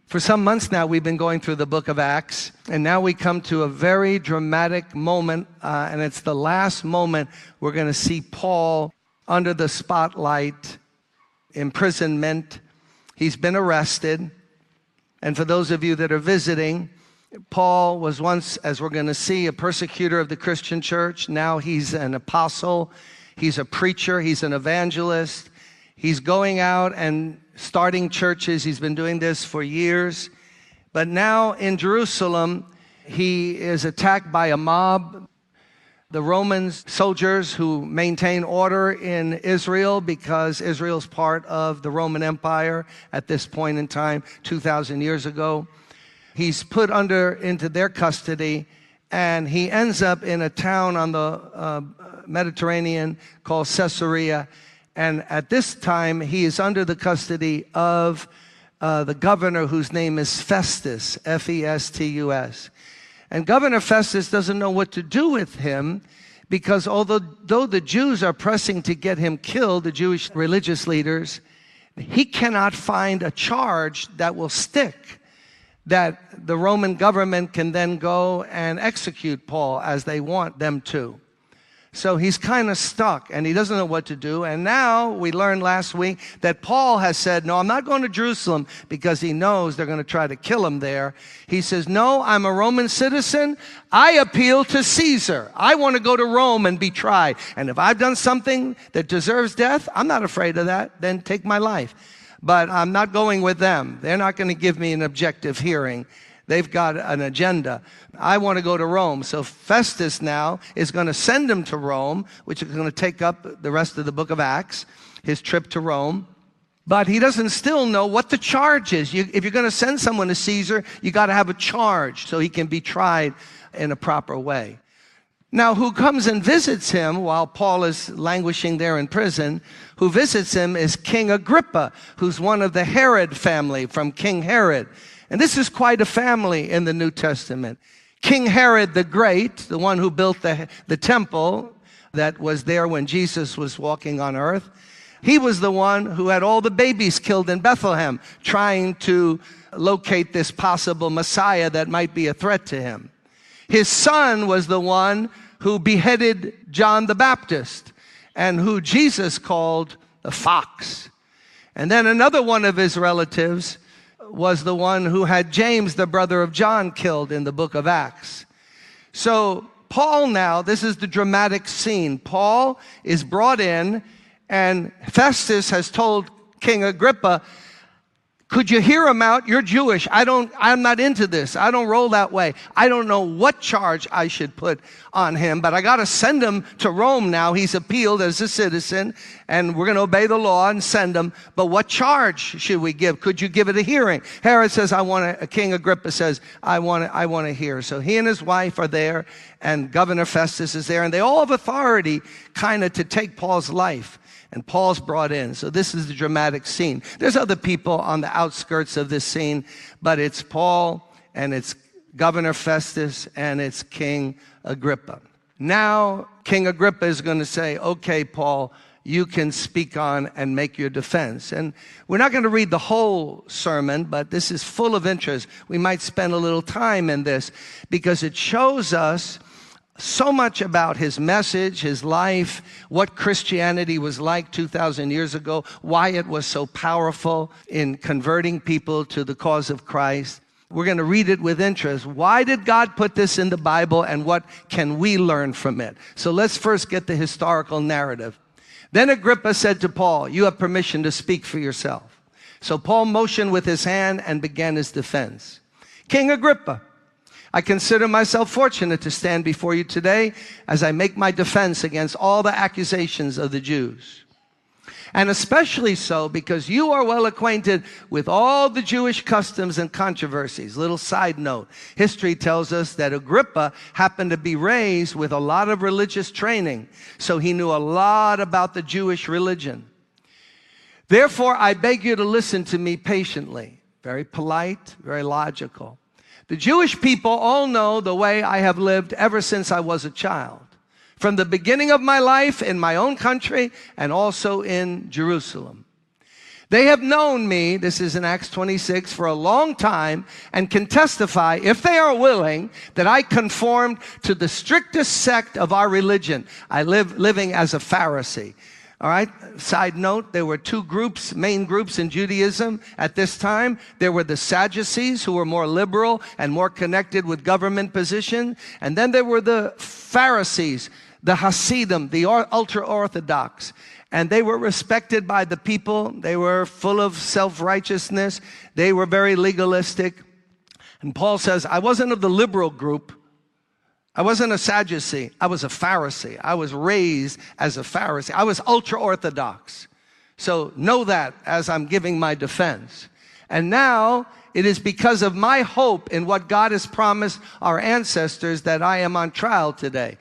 For some months now, we've been going through the book of Acts, and now we come to a very dramatic moment, and it's the last moment we're going to see Paul under the spotlight, imprisonment. He's been arrested, and for those of you that are visiting, Paul was once, as we're going to see, a persecutor of the Christian church. Now he's an apostle, he's a preacher, he's an evangelist. He's going out and starting churches. He's been doing this for years. But now in Jerusalem, he is attacked by a mob, the Roman soldiers who maintain order in Israel because Israel's part of the Roman Empire at this point in time, 2,000 years ago. He's put into their custody, and he ends up in a town on the Mediterranean called Caesarea. And at this time, he is under the custody of the governor whose name is Festus, F-E-S-T-U-S. And Governor Festus doesn't know what to do with him because although the Jews are pressing to get him killed, the Jewish religious leaders, he cannot find a charge that will stick, that the Roman government can then go and execute Paul as they want them to. So he's kind of stuck, and he doesn't know what to do. And now we learned last week that Paul has said, no, I'm not going to Jerusalem, because he knows they're going to try to kill him there. He says, no, I'm a Roman citizen. I appeal to Caesar. I want to go to Rome and be tried. And if I've done something that deserves death, I'm not afraid of that. Then take my life. But I'm not going with them. They're not going to give me an objective hearing. They've got an agenda. I want to go to Rome. So Festus now is going to send him to Rome, which is going to take up the rest of the book of Acts, his trip to Rome. But he doesn't still know what the charge is. If you're going to send someone to Caesar, you got to have a charge so he can be tried in a proper way. Now, who comes and visits him while Paul is languishing there in prison, who visits him is King Agrippa, who's one of the Herod family from King Herod. And this is quite a family in the New Testament. King Herod the Great, the one who built the temple that was there when Jesus was walking on earth, he was the one who had all the babies killed in Bethlehem, trying to locate this possible Messiah that might be a threat to him. His son was the one who beheaded John the Baptist, and who Jesus called the fox. And then another one of his relatives was the one who had James, the brother of John, killed in the book of Acts. So Paul now, this is the dramatic scene. Paul is brought in, and Festus has told King Agrippa, could you hear him out? You're Jewish. I'm not into this. I don't roll that way. I don't know what charge I should put on him, but I got to send him to Rome now. He's appealed as a citizen, and we're going to obey the law and send him. But what charge should we give? Could you give it a hearing? Herod says, King Agrippa says, I want to hear. So he and his wife are there, and Governor Festus is there, and they all have authority kind of to take Paul's life. And Paul's brought in. So this is the dramatic scene. There's other people on the outskirts of this scene, but it's Paul, and it's Governor Festus, and it's King Agrippa. Now, King Agrippa is going to say, okay, Paul, you can speak on and make your defense. And we're not going to read the whole sermon, but this is full of interest. We might spend a little time in this because it shows us so much about his message, his life, what Christianity was like 2,000 years ago, why it was so powerful in converting people to the cause of Christ. We're going to read it with interest. Why did God put this in the Bible, and what can we learn from it? So let's first get the historical narrative. Then Agrippa said to Paul, you have permission to speak for yourself. So Paul motioned with his hand and began his defense. King Agrippa, I consider myself fortunate to stand before you today as I make my defense against all the accusations of the Jews. And especially so because you are well acquainted with all the Jewish customs and controversies. Little side note, history tells us that Agrippa happened to be raised with a lot of religious training, so he knew a lot about the Jewish religion. Therefore, I beg you to listen to me patiently. Very polite, very logical. The Jewish people all know the way I have lived ever since I was a child, from the beginning of my life in my own country and also in Jerusalem. They have known me, this is in Acts 26, for a long time, and can testify, if they are willing, that I conformed to the strictest sect of our religion. I living as a Pharisee. All right, side note, there were two groups, main groups in Judaism at this time. There were the Sadducees, who were more liberal and more connected with government position. And then there were the Pharisees, the Hasidim, the ultra-Orthodox. And they were respected by the people. They were full of self-righteousness. They were very legalistic. And Paul says, I wasn't of the liberal group. I wasn't a Sadducee. I was a Pharisee. I was raised as a Pharisee. I was ultra-Orthodox. So know that as I'm giving my defense. And now it is because of my hope in what God has promised our ancestors that I am on trial today.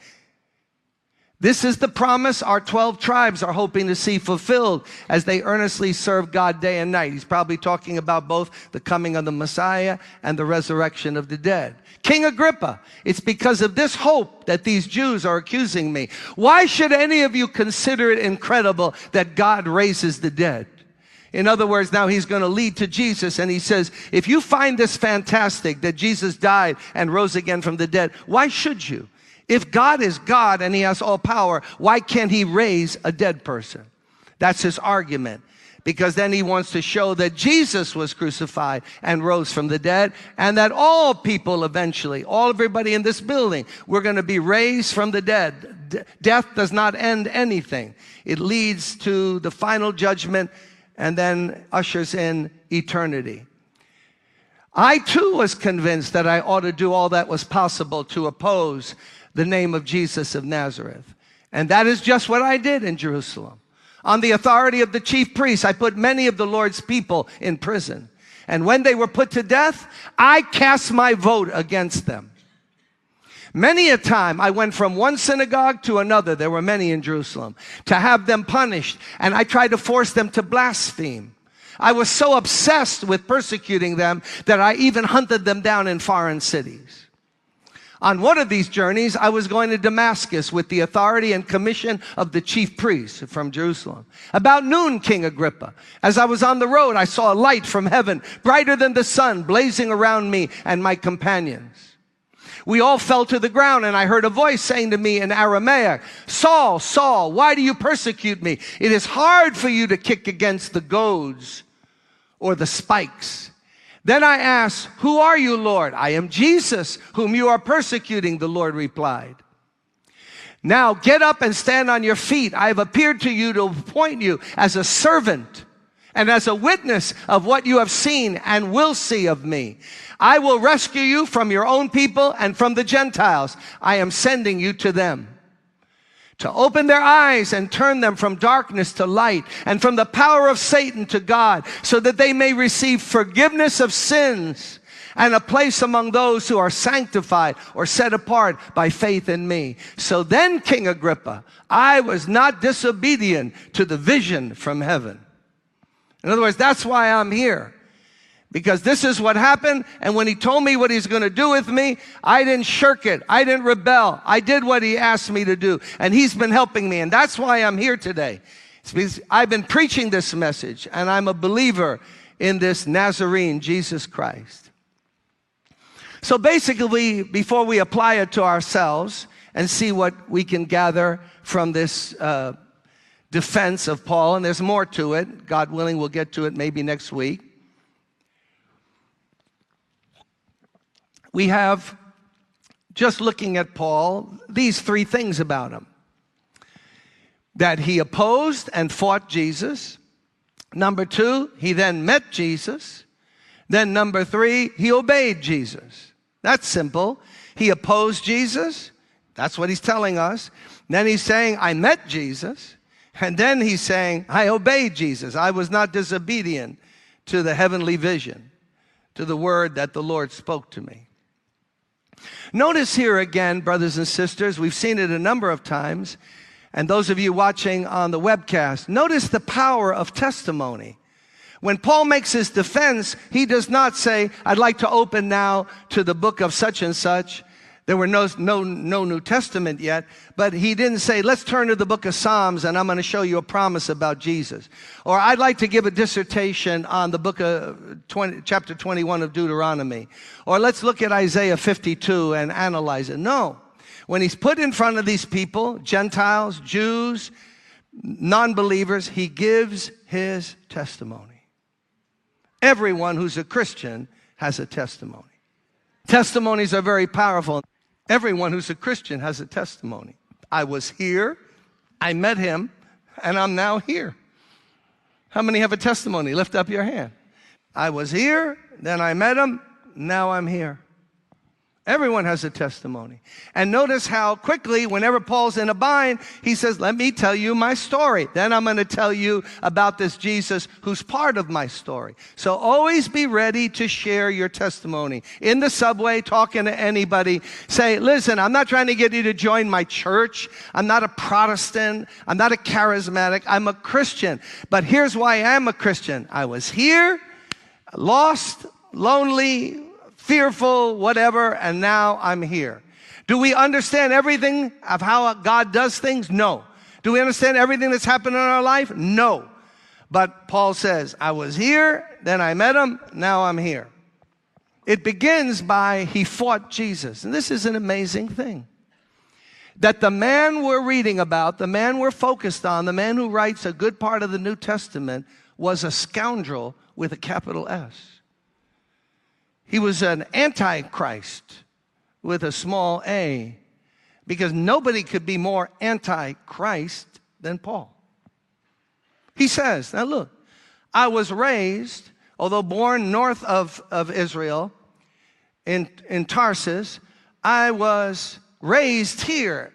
This is the promise our 12 tribes are hoping to see fulfilled as they earnestly serve God day and night. He's probably talking about both the coming of the Messiah and the resurrection of the dead. King Agrippa, it's because of this hope that these Jews are accusing me. Why should any of you consider it incredible that God raises the dead? In other words, now he's going to lead to Jesus, and he says, if you find this fantastic, that Jesus died and rose again from the dead, why should you? If God is God and he has all power, why can't he raise a dead person? That's his argument. Because then he wants to show that Jesus was crucified and rose from the dead, and that all people eventually, everybody in this building, we're going to be raised from the dead. Death does not end anything. It leads to the final judgment and then ushers in eternity. I too was convinced that I ought to do all that was possible to oppose the name of Jesus of Nazareth. And that is just what I did in Jerusalem. On the authority of the chief priests, I put many of the Lord's people in prison. And when they were put to death, I cast my vote against them. Many a time I went from one synagogue to another, there were many in Jerusalem, to have them punished, and I tried to force them to blaspheme. I was so obsessed with persecuting them that I even hunted them down in foreign cities. On one of these journeys, I was going to Damascus with the authority and commission of the chief priests from Jerusalem. About noon, King Agrippa, as I was on the road, I saw a light from heaven, brighter than the sun, blazing around me and my companions. We all fell to the ground, and I heard a voice saying to me in Aramaic, Saul, Saul, why do you persecute me? It is hard for you to kick against the goads or the spikes. Then I asked, who are you, Lord? I am Jesus, whom you are persecuting, the Lord replied. Now get up and stand on your feet. I have appeared to you to appoint you as a servant and as a witness of what you have seen and will see of me. I will rescue you from your own people and from the Gentiles. I am sending you to them, to open their eyes and turn them from darkness to light and from the power of Satan to God, so that they may receive forgiveness of sins and a place among those who are sanctified or set apart by faith in me. So then, King Agrippa, I was not disobedient to the vision from heaven. In other words, that's why I'm here. Because this is what happened, and when he told me what he's going to do with me, I didn't shirk it. I didn't rebel. I did what he asked me to do, and he's been helping me, and that's why I'm here today. It's because I've been preaching this message, and I'm a believer in this Nazarene, Jesus Christ. So basically, before we apply it to ourselves and see what we can gather from this defense of Paul, and there's more to it, God willing, we'll get to it maybe next week. We have, just looking at Paul, these three things about him. That he opposed and fought Jesus. Number two, he then met Jesus. Then number three, he obeyed Jesus. That's simple. He opposed Jesus. That's what he's telling us. Then he's saying, I met Jesus. And then he's saying, I obeyed Jesus. I was not disobedient to the heavenly vision, to the word that the Lord spoke to me. Notice here again, brothers and sisters, we've seen it a number of times, and those of you watching on the webcast, notice the power of testimony. When Paul makes his defense, he does not say, I'd like to open now to the book of such and such, There were no New Testament yet, but he didn't say, let's turn to the book of Psalms and I'm going to show you a promise about Jesus. Or I'd like to give a dissertation on the book of chapter 21 of Deuteronomy. Or let's look at Isaiah 52 and analyze it. No. When he's put in front of these people, Gentiles, Jews, non-believers, he gives his testimony. Everyone who's a Christian has a testimony. Testimonies are very powerful. Everyone who's a Christian has a testimony. I was here, I met him, and I'm now here. How many have a testimony? Lift up your hand. I was here, then I met him, now I'm here. Everyone has a testimony. And notice how quickly, whenever Paul's in a bind, he says, let me tell you my story. Then I'm going to tell you about this Jesus who's part of my story. So always be ready to share your testimony. In the subway, talking to anybody, say, listen, I'm not trying to get you to join my church. I'm not a Protestant. I'm not a charismatic. I'm a Christian. But here's why I am a Christian. I was here, lost, lonely, fearful, whatever, and now I'm here. Do we understand everything of how God does things? No. Do we understand everything that's happened in our life? No. But Paul says, I was here, then I met him, now I'm here. It begins by he fought Jesus. And this is an amazing thing. That the man we're reading about, the man we're focused on, the man who writes a good part of the New Testament was a scoundrel with a capital S. He was an antichrist with a small a, because nobody could be more antichrist than Paul. He says, now look, I was raised, although born north of Israel, in Tarsus, I was raised here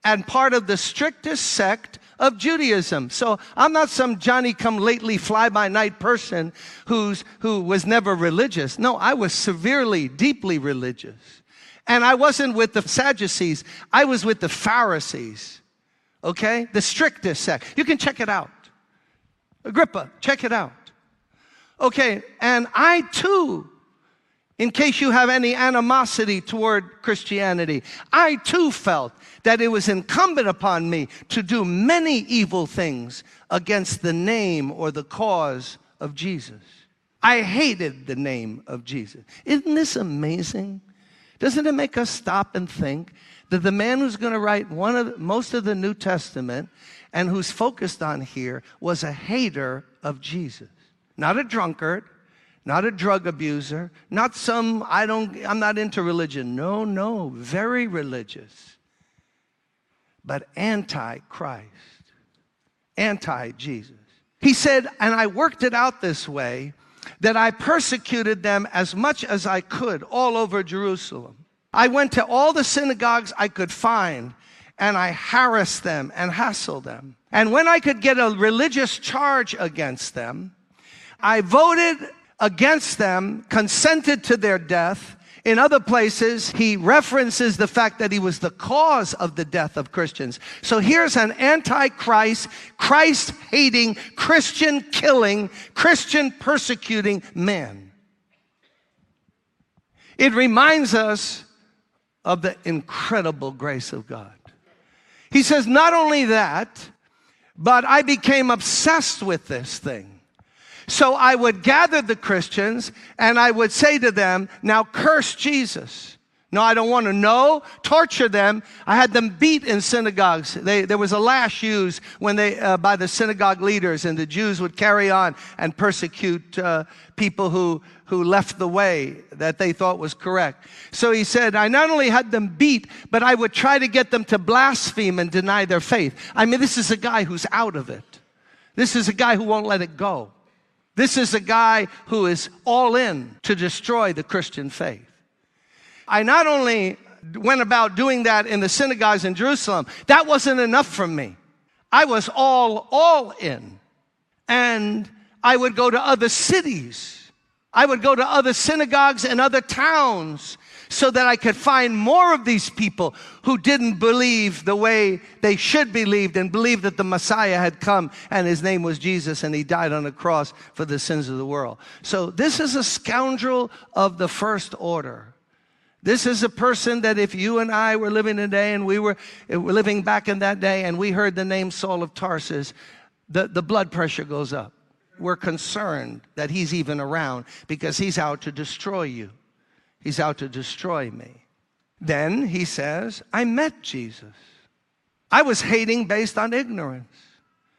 and part of the strictest sect of Judaism. So I'm not some Johnny-come-lately, fly-by-night person who was never religious. No, I was severely, deeply religious. And I wasn't with the Sadducees. I was with the Pharisees. Okay? The strictest sect. You can check it out. Agrippa, check it out. Okay, and I too, in case you have any animosity toward Christianity, I too felt that it was incumbent upon me to do many evil things against the name or the cause of Jesus. I hated the name of Jesus. Isn't this amazing? Doesn't it make us stop and think that the man who's going to write most of the New Testament and who's focused on here was a hater of Jesus? Not a drunkard, not a drug abuser, not some, I'm not into religion. No, very religious. But anti-Christ, anti-Jesus. He said, and I worked it out this way, that I persecuted them as much as I could all over Jerusalem. I went to all the synagogues I could find, and I harassed them and hassled them. And when I could get a religious charge against them, I voted against them, consented to their death. In other places, he references the fact that he was the cause of the death of Christians. So here's an antichrist, Christ-hating, Christian-killing, Christian-persecuting man. It reminds us of the incredible grace of God. He says, not only that, but I became obsessed with this thing. So I would gather the Christians and I would say to them, now curse Jesus. No, I don't want to know. Torture them. I had them beat in synagogues. There was a lash used when by the synagogue leaders, and the Jews would carry on and persecute people who left the way that they thought was correct. So he said, I not only had them beat, but I would try to get them to blaspheme and deny their faith. I mean, this is a guy who's out of it. This is a guy who won't let it go. This is a guy who is all in to destroy the Christian faith. I not only went about doing that in the synagogues in Jerusalem, that wasn't enough for me. I was all in. And I would go to other cities. I would go to other synagogues and other towns so that I could find more of these people who didn't believe the way they should believe and believed that the Messiah had come and his name was Jesus and he died on the cross for the sins of the world. So this is a scoundrel of the first order. This is a person that if you and I were living today and we were living back in that day and we heard the name Saul of Tarsus, the blood pressure goes up. We're concerned that he's even around because he's out to destroy you. He's out to destroy me. Then he says, I met Jesus. I was hating based on ignorance.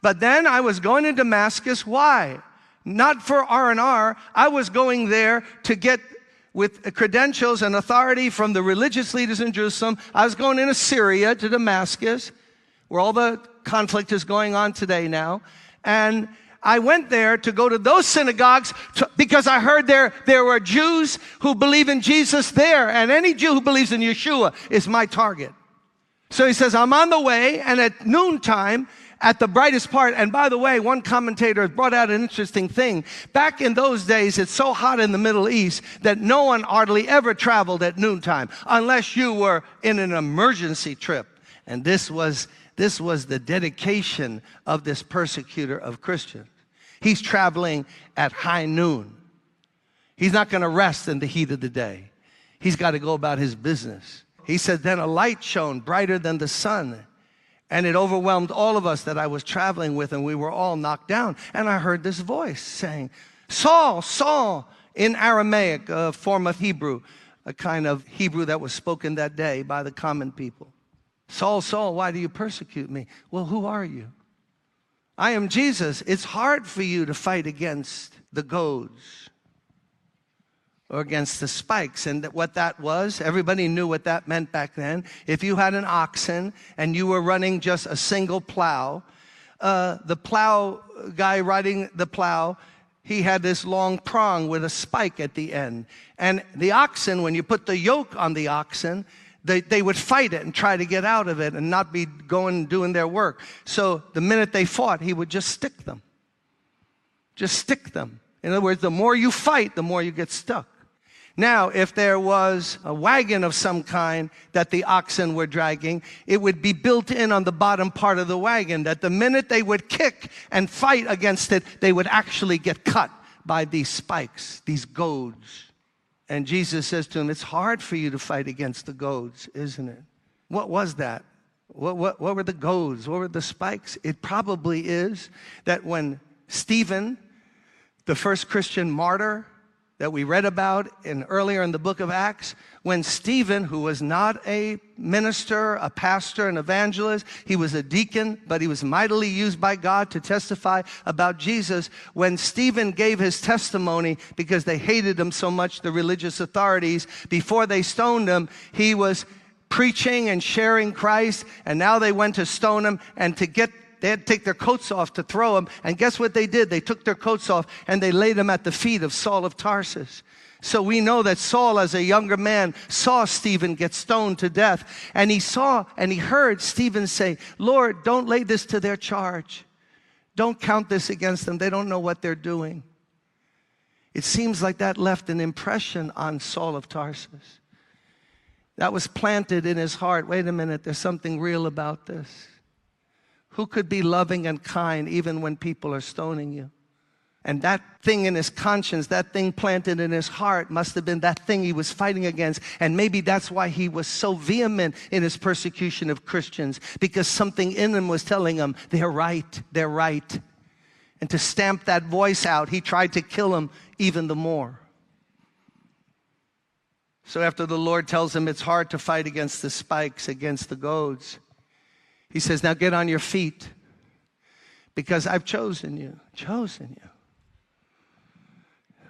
But then I was going to Damascus. Why? Not for R&R. I was going there to get with credentials and authority from the religious leaders in Jerusalem. I was going into Syria to Damascus, where all the conflict is going on today now. And I went there to go to those synagogues because I heard there were Jews who believe in Jesus there. And any Jew who believes in Yeshua is my target. So he says, I'm on the way, and at noontime, at the brightest part, and by the way, one commentator has brought out an interesting thing. Back in those days, it's so hot in the Middle East that no one hardly ever traveled at noontime unless you were in an emergency trip. And this was the dedication of this persecutor of Christians. He's traveling at high noon. He's not going to rest in the heat of the day. He's got to go about his business. He said, then a light shone brighter than the sun, and it overwhelmed all of us that I was traveling with, and we were all knocked down. And I heard this voice saying, Saul, Saul, in Aramaic, a form of Hebrew, a kind of Hebrew that was spoken that day by the common people. Saul, Saul, why do you persecute me? Well, who are you? I am Jesus. It's hard for you to fight against the goads or against the spikes. And what that was, everybody knew what that meant back then. If you had an oxen and you were running just a single plow, the plow guy riding the plow, he had this long prong with a spike at the end. And the oxen, when you put the yoke on the oxen, they would fight it and try to get out of it and not be going and doing their work. So the minute they fought, he would just stick them. Just stick them. In other words, the more you fight, the more you get stuck. Now, if there was a wagon of some kind that the oxen were dragging, it would be built in on the bottom part of the wagon that the minute they would kick and fight against it, they would actually get cut by these spikes, these goads. And Jesus says to him, it's hard for you to fight against the goads, isn't it? What was that? What were the goads? What were the spikes? It probably is that when Stephen, the first Christian martyr that we read about earlier in the book of Acts, when Stephen, who was not a minister, a pastor, an evangelist, he was a deacon, but he was mightily used by God to testify about Jesus. When Stephen gave his testimony, because they hated him so much, the religious authorities, before they stoned him, he was preaching and sharing Christ, and now they went to stone him, and they had to take their coats off to throw him. And guess what they did? They took their coats off and they laid them at the feet of Saul of Tarsus. So we know that Saul, as a younger man, saw Stephen get stoned to death. And he saw and he heard Stephen say, Lord, don't lay this to their charge. Don't count this against them. They don't know what they're doing. It seems like that left an impression on Saul of Tarsus. That was planted in his heart. Wait a minute, there's something real about this. Who could be loving and kind even when people are stoning you? And that thing in his conscience, that thing planted in his heart must have been that thing he was fighting against. And maybe that's why he was so vehement in his persecution of Christians, because something in him was telling him, they're right, they're right. And to stamp that voice out, he tried to kill him even the more. So after the Lord tells him it's hard to fight against the spikes, against the goads, he says, now get on your feet, because I've chosen you.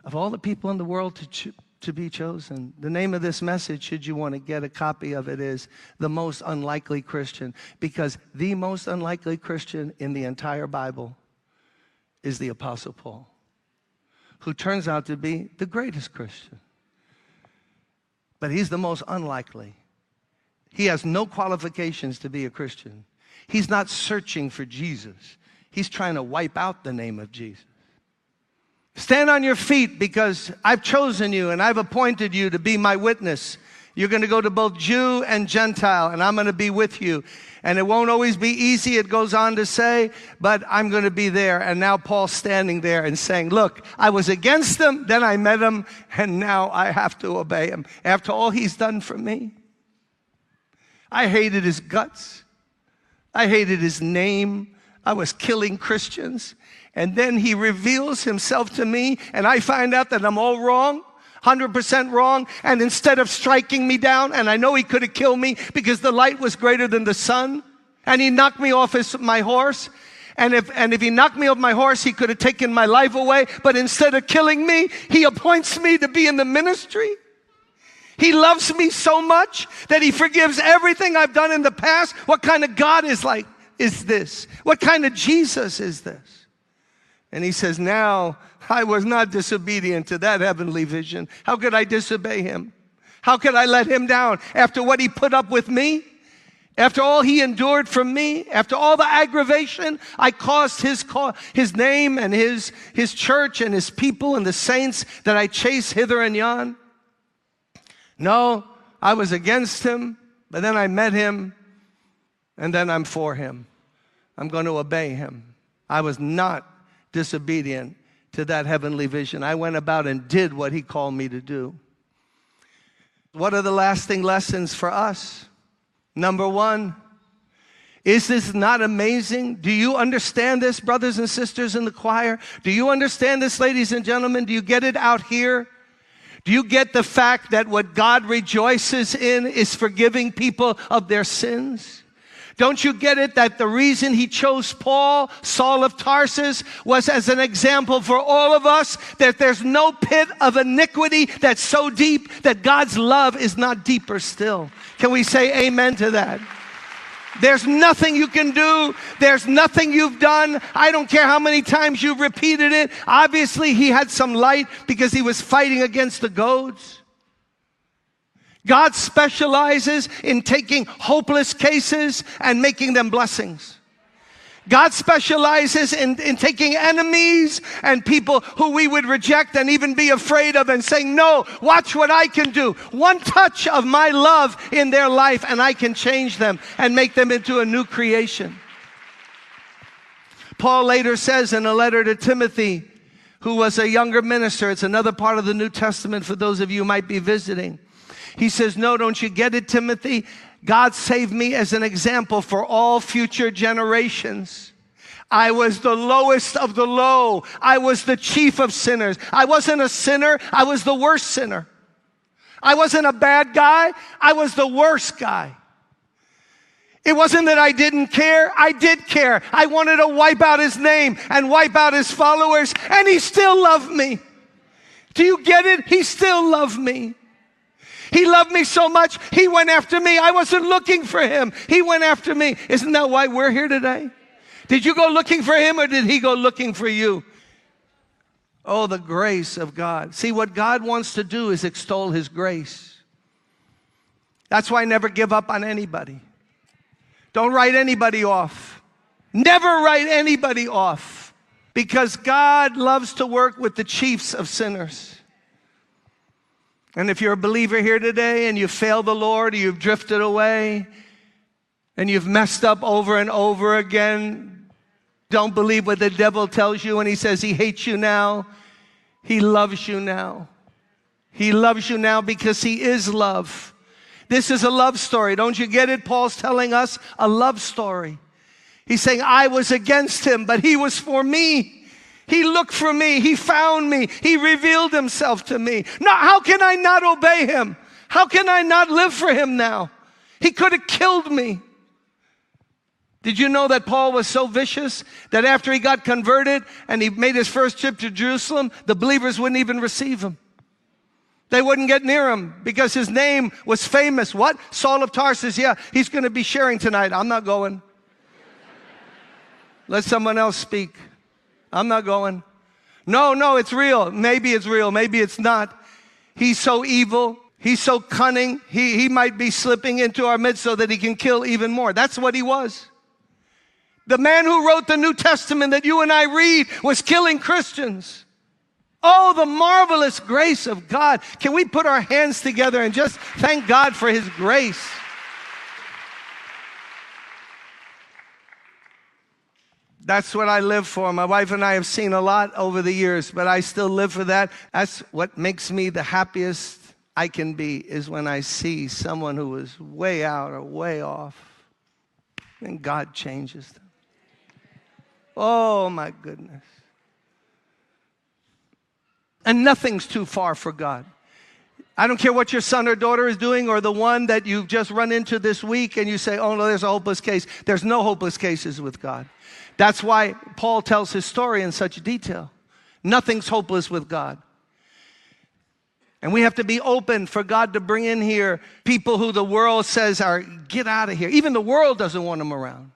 Of all the people in the world to be chosen. The name of this message, should you want to get a copy of it, is The Most Unlikely Christian, because the most unlikely Christian in the entire Bible is the Apostle Paul, who turns out to be the greatest Christian. But he's the most unlikely. He has no qualifications to be a Christian. He's not searching for Jesus. He's trying to wipe out the name of Jesus. Stand on your feet, because I've chosen you and I've appointed you to be my witness. You're going to go to both Jew and Gentile, and I'm going to be with you. And it won't always be easy, it goes on to say, but I'm going to be there. And now Paul's standing there and saying, look, I was against him, then I met him, and now I have to obey him. After all he's done for me. I hated his guts. I hated his name. I was killing Christians. And then he reveals himself to me, and I find out that I'm all wrong. 100% wrong, and instead of striking me down, and I know he could have killed me because the light was greater than the sun, and he knocked me off my horse, and if he knocked me off my horse, he could have taken my life away, but instead of killing me, he appoints me to be in the ministry. He loves me so much that he forgives everything I've done in the past. What kind of God is this? What kind of Jesus is this? And he says, now, I was not disobedient to that heavenly vision. How could I disobey him? How could I let him down after what he put up with me? After all he endured from me? After all the aggravation I caused his name and his church and his people and the saints that I chased hither and yon? No, I was against him, but then I met him, and then I'm for him. I'm going to obey him. I was not disobedient to that heavenly vision. I went about and did what he called me to do. What are the lasting lessons for us? Number one, is this not amazing? Do you understand this, brothers and sisters in the choir? Do you understand this, ladies and gentlemen? Do you get it out here? Do you get the fact that what God rejoices in is forgiving people of their sins? Don't you get it that the reason he chose Paul, Saul of Tarsus, was as an example for all of us, that there's no pit of iniquity that's so deep that God's love is not deeper still? Can we say amen to that? There's nothing you can do. There's nothing you've done. I don't care how many times you've repeated it. Obviously, he had some light because he was fighting against the goads. God specializes in taking hopeless cases and making them blessings. God specializes in taking enemies and people who we would reject and even be afraid of and saying, no, watch what I can do. One touch of my love in their life and I can change them and make them into a new creation. Paul later says in a letter to Timothy, who was a younger minister, it's another part of the New Testament for those of you who might be visiting. He says, no, don't you get it, Timothy? God saved me as an example for all future generations. I was the lowest of the low. I was the chief of sinners. I wasn't a sinner. I was the worst sinner. I wasn't a bad guy. I was the worst guy. It wasn't that I didn't care. I did care. I wanted to wipe out his name and wipe out his followers, and he still loved me. Do you get it? He still loved me. He loved me so much, he went after me. I wasn't looking for him. He went after me. Isn't that why we're here today? Did you go looking for him or did he go looking for you? Oh, the grace of God. See, what God wants to do is extol his grace. That's why I never give up on anybody. Don't write anybody off. Never write anybody off. Because God loves to work with the chiefs of sinners. And if you're a believer here today and you failed the Lord, or you've drifted away, and you've messed up over and over again, don't believe what the devil tells you when he says he hates you now. He loves you now. He loves you now because he is love. This is a love story. Don't you get it? Paul's telling us a love story. He's saying, I was against him, but he was for me. He looked for me. He found me. He revealed himself to me. Now, how can I not obey him? How can I not live for him now? He could have killed me. Did you know that Paul was so vicious that after he got converted and he made his first trip to Jerusalem, the believers wouldn't even receive him? They wouldn't get near him because his name was famous. What? Saul of Tarsus. Yeah, he's going to be sharing tonight. I'm not going. Let someone else speak. I'm not going. No, it's real. Maybe it's real. Maybe it's not. He's so evil. He's so cunning. He might be slipping into our midst so that he can kill even more. That's what he was. The man who wrote the New Testament that you and I read was killing Christians. Oh, the marvelous grace of God. Can we put our hands together and just thank God for his grace? That's what I live for. My wife and I have seen a lot over the years, but I still live for that. That's what makes me the happiest I can be, is when I see someone who is way out or way off, and God changes them. Oh, my goodness. And nothing's too far for God. I don't care what your son or daughter is doing, or the one that you've just run into this week and you say, oh no, there's a hopeless case. There's no hopeless cases with God. That's why Paul tells his story in such detail. Nothing's hopeless with God. And we have to be open for God to bring in here people who the world says are, get out of here. Even the world doesn't want them around.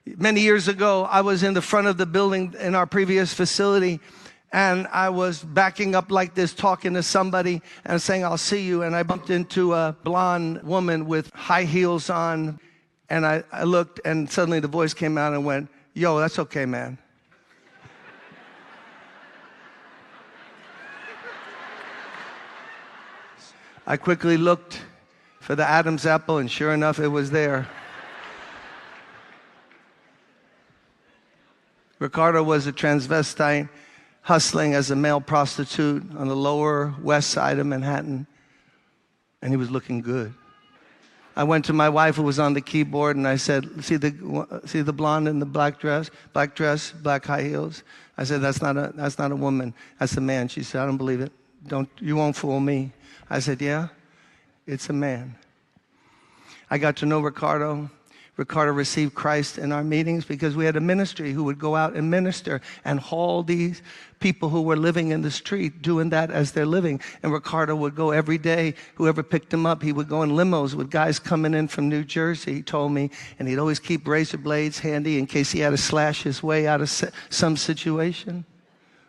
Many years ago, I was in the front of the building in our previous facility, and I was backing up like this, talking to somebody and saying, I'll see you. And I bumped into a blonde woman with high heels on. And I looked, and suddenly the voice came out and went, yo, that's okay, man. I quickly looked for the Adam's apple, and sure enough, it was there. Ricardo was a transvestite hustling as a male prostitute on the lower west side of Manhattan, and he was looking good. I went to my wife, who was on the keyboard, and I said, see the blonde in the black dress, black high heels? I said, that's not a woman, that's a man. She said, I don't believe it. You won't fool me. I said, yeah, it's a man. I got to know Ricardo. Ricardo received Christ in our meetings because we had a ministry who would go out and minister and haul these people who were living in the street, doing that as their living. And Ricardo would go every day. Whoever picked him up, he would go in limos with guys coming in from New Jersey, he told me. And he'd always keep razor blades handy in case he had to slash his way out of some situation.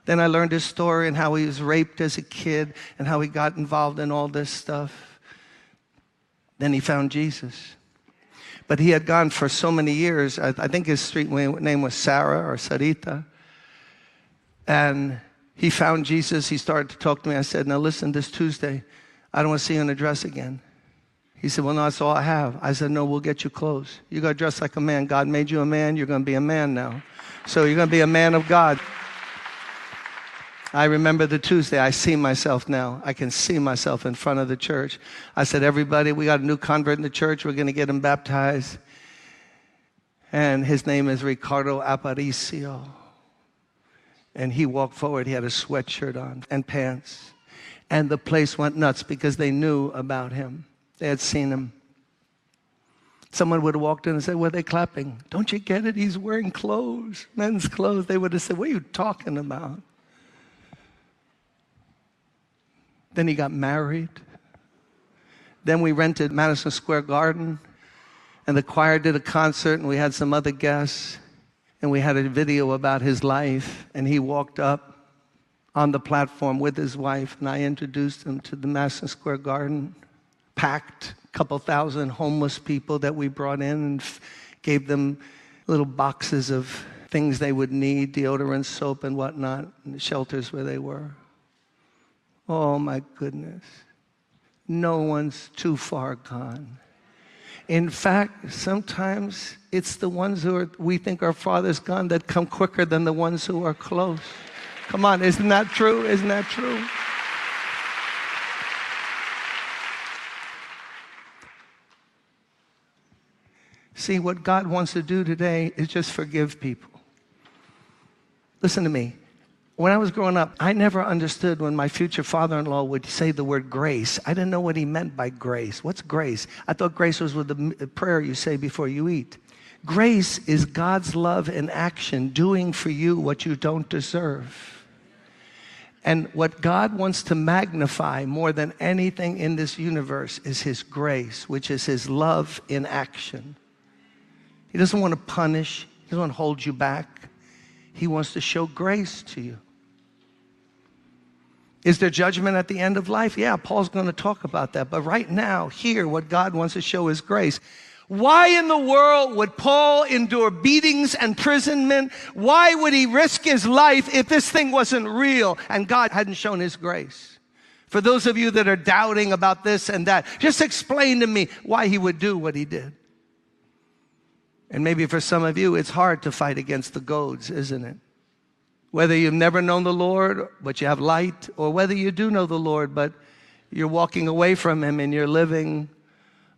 Then I learned his story and how he was raped as a kid and how he got involved in all this stuff. Then he found Jesus. But he had gone for so many years. I think his street name was Sarah or Sarita. And he found Jesus. He started to talk to me. I said, now listen, this Tuesday, I don't want to see you in a dress again. He said, well, no, that's all I have. I said, no, we'll get you clothes. You got to dress like a man. God made you a man. You're going to be a man now. So you're going to be a man of God. I remember the Tuesday. I see myself now. I can see myself in front of the church. I said, everybody, we got a new convert in the church. We're going to get him baptized. And his name is Ricardo Aparicio. And he walked forward. He had a sweatshirt on and pants. And the place went nuts because they knew about him. They had seen him. Someone would have walked in and said, were they clapping? Don't you get it? He's wearing clothes, men's clothes. They would have said, what are you talking about? Then he got married. Then we rented Madison Square Garden, and the choir did a concert, and we had some other guests, and we had a video about his life, and he walked up on the platform with his wife, and I introduced him to the Madison Square Garden, packed, a couple thousand homeless people that we brought in and gave them little boxes of things they would need, deodorant, soap, and whatnot, in the shelters where they were. Oh, my goodness. No one's too far gone. In fact, sometimes it's the ones we think are farthest gone that come quicker than the ones who are close. Come on, isn't that true? Isn't that true? See, what God wants to do today is just forgive people. Listen to me. When I was growing up, I never understood when my future father-in-law would say the word grace. I didn't know what he meant by grace. What's grace? I thought grace was with the prayer you say before you eat. Grace is God's love in action, doing for you what you don't deserve. And what God wants to magnify more than anything in this universe is his grace, which is his love in action. He doesn't want to punish. He doesn't want to hold you back. He wants to show grace to you. Is there judgment at the end of life? Yeah, Paul's going to talk about that. But right now, here, what God wants to show is grace. Why in the world would Paul endure beatings and imprisonment? Why would he risk his life if this thing wasn't real and God hadn't shown his grace? For those of you that are doubting about this and that, just explain to me why he would do what he did. And maybe for some of you, it's hard to fight against the goads, isn't it? Whether you've never known the Lord, but you have light, or whether you do know the Lord, but you're walking away from him and you're living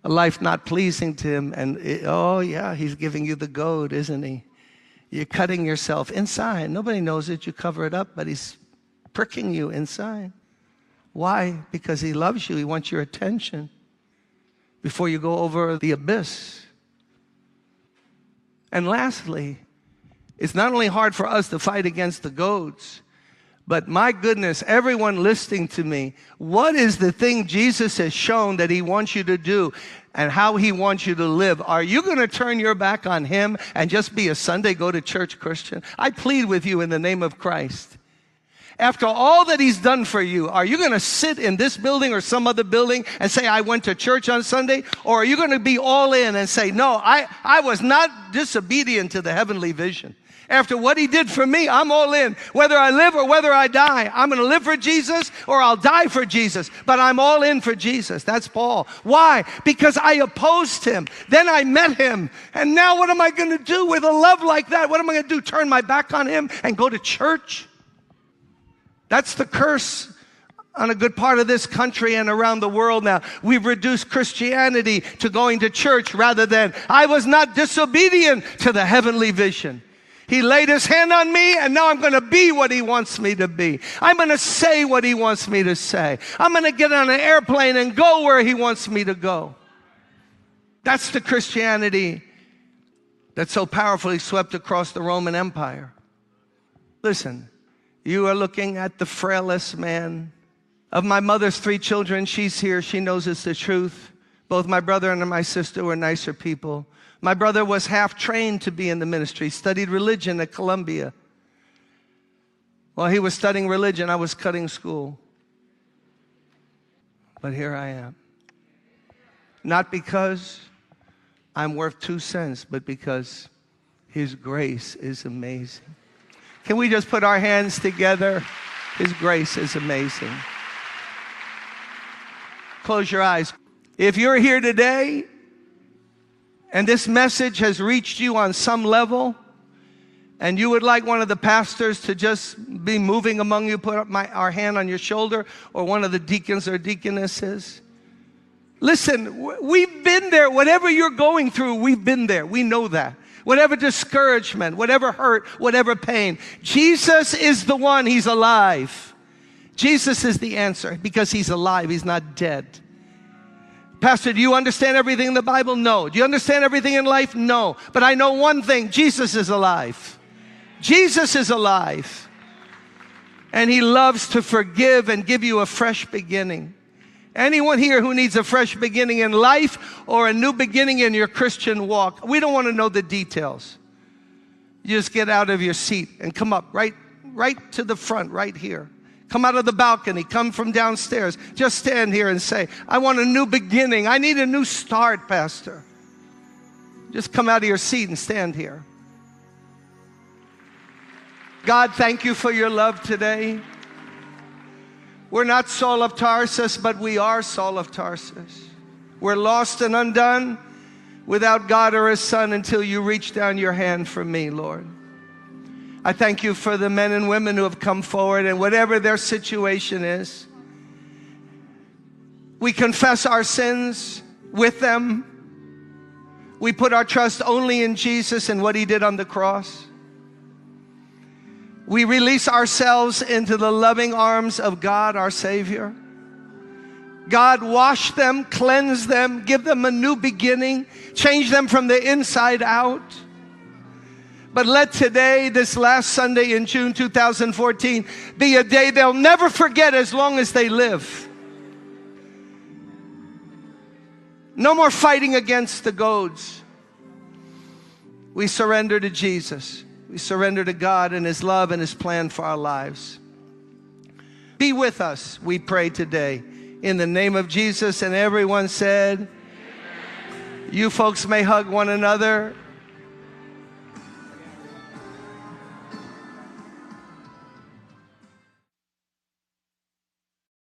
a life not pleasing to him. And oh yeah, he's giving you the goad, isn't he? You're cutting yourself inside. Nobody knows it. You cover it up, but he's pricking you inside. Why? Because he loves you. He wants your attention before you go over the abyss. And lastly, it's not only hard for us to fight against the goads, but my goodness, everyone listening to me, what is the thing Jesus has shown that he wants you to do and how he wants you to live? Are you going to turn your back on him and just be a Sunday go-to-church Christian? I plead with you in the name of Christ. After all that he's done for you, are you going to sit in this building or some other building and say, I went to church on Sunday? Or are you going to be all in and say, no, I was not disobedient to the heavenly vision. After what he did for me, I'm all in. Whether I live or whether I die, I'm going to live for Jesus or I'll die for Jesus. But I'm all in for Jesus. That's Paul. Why? Because I opposed him. Then I met him. And now what am I going to do with a love like that? What am I going to do? Turn my back on him and go to church? That's the curse on a good part of this country and around the world now. We've reduced Christianity to going to church rather than, I was not disobedient to the heavenly vision. He laid his hand on me, and now I'm going to be what he wants me to be. I'm going to say what he wants me to say. I'm going to get on an airplane and go where he wants me to go. That's the Christianity that so powerfully swept across the Roman Empire. Listen, you are looking at the frailest man. Of my mother's 3 children, she's here. She knows it's the truth. Both my brother and my sister were nicer people. My brother was half trained to be in the ministry, studied religion at Columbia. While he was studying religion, I was cutting school. But here I am. Not because I'm worth 2 cents, but because his grace is amazing. Can we just put our hands together? His grace is amazing. Close your eyes. If you're here today, and this message has reached you on some level, and you would like one of the pastors to just be moving among you, put our hand on your shoulder, or one of the deacons or deaconesses. Listen, we've been there. Whatever you're going through, we've been there. We know that. Whatever discouragement, whatever hurt, whatever pain, Jesus is the one. He's alive. Jesus is the answer because he's alive. He's not dead. Pastor, do you understand everything in the Bible? No. Do you understand everything in life? No. But I know one thing. Jesus is alive. Jesus is alive. And he loves to forgive and give you a fresh beginning. Anyone here who needs a fresh beginning in life or a new beginning in your Christian walk, we don't want to know the details. You just get out of your seat and come up right to the front, right here. Come out of the balcony, come from downstairs. Just stand here and say, I want a new beginning. I need a new start, Pastor. Just come out of your seat and stand here. God, thank you for your love today. We're not Saul of Tarsus, but we are Saul of Tarsus. We're lost and undone without God or his Son until you reach down your hand for me, Lord. I thank you for the men and women who have come forward, and whatever their situation is, we confess our sins with them. We put our trust only in Jesus and what he did on the cross. We release ourselves into the loving arms of God, our Savior. God, wash them, cleanse them, give them a new beginning, change them from the inside out. But let today, this last Sunday in June 2014, be a day they'll never forget as long as they live. No more fighting against the goads. We surrender to Jesus. We surrender to God and his love and his plan for our lives. Be with us, we pray today. In the name of Jesus, and everyone said, You folks may hug one another.